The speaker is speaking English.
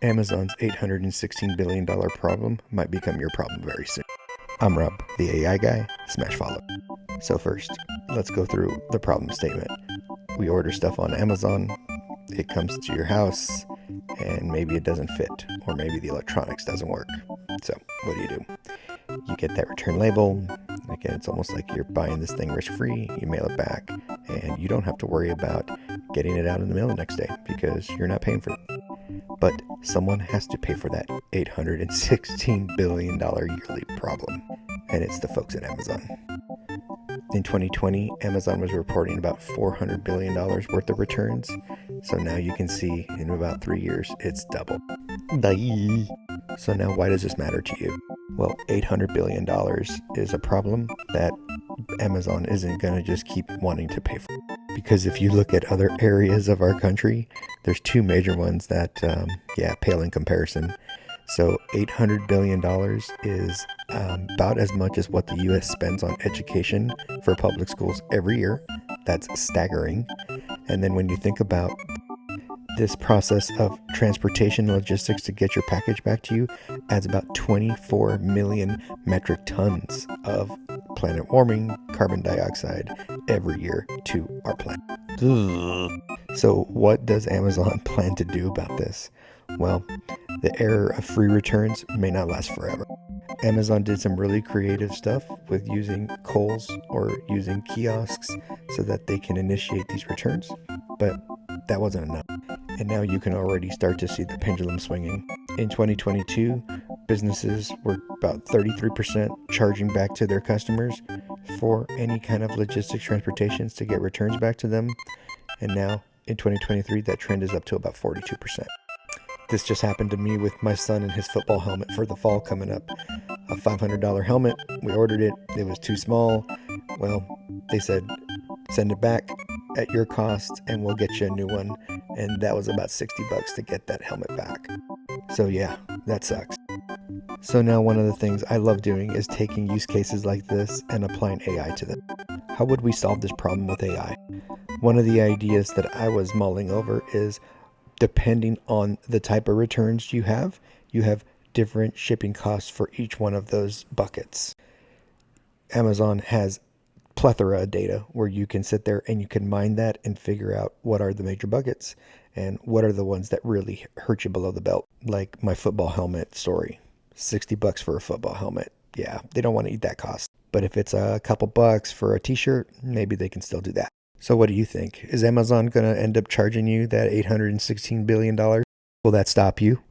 Amazon's $816 billion problem might become your problem very soon. I'm Rob, the AI guy. Smash follow. So first, let's go through the problem statement. We order stuff on Amazon, it comes to your house, and maybe it doesn't fit, or maybe the electronics doesn't work. So what do? You get that return label. Again, it's almost like you're buying this thing risk-free. You mail it back, and you don't have to worry about getting it out in the mail the next day because you're not paying for it. But someone has to pay for that $816 billion yearly problem, and it's the folks at Amazon. In 2020, Amazon was reporting about $400 billion worth of returns. So now you can see in about 3 years, it's doubled. So now why does this matter to you? Well, $800 billion is a problem that Amazon isn't going to just keep wanting to pay for. Because if you look at other areas of our country, there's two major ones that, pale in comparison. So $800 billion is about as much as what the U.S. spends on education for public schools every year. That's staggering. And then when you think about this process of transportation logistics to get your package back to you, adds about 24 million metric tons of planet warming carbon dioxide every year to our planet. So what does Amazon plan to do about this? Well, the era of free returns may not last forever. Amazon did some really creative stuff with using Kohl's or using kiosks so that they can initiate these returns, but that wasn't enough. And now you can already start to see the pendulum swinging. In 2022, businesses were about 33% charging back to their customers for any kind of logistics transportations to get returns back to them. And now in 2023, that trend is up to about 42%. This just happened to me with my son and his football helmet for the fall coming up. A $500 helmet. We ordered it. It was too small. Well, they said, send it back at your cost and we'll get you a new one. And that was about $60 to get that helmet back. So yeah, that sucks. So now one of the things I love doing is taking use cases like this and applying AI to them. How would we solve this problem with AI? One of the ideas that I was mulling over is, depending on the type of returns you have different shipping costs for each one of those buckets. Amazon has plethora of data where you can sit there and you can mine that and figure out what are the major buckets and what are the ones that really hurt you below the belt. Like my football helmet story, $60 for a football helmet. Yeah, they don't want to eat that cost. But if it's a couple bucks for a t-shirt, maybe they can still do that. So what do you think? Is Amazon going to end up charging you that $816 billion? Will that stop you?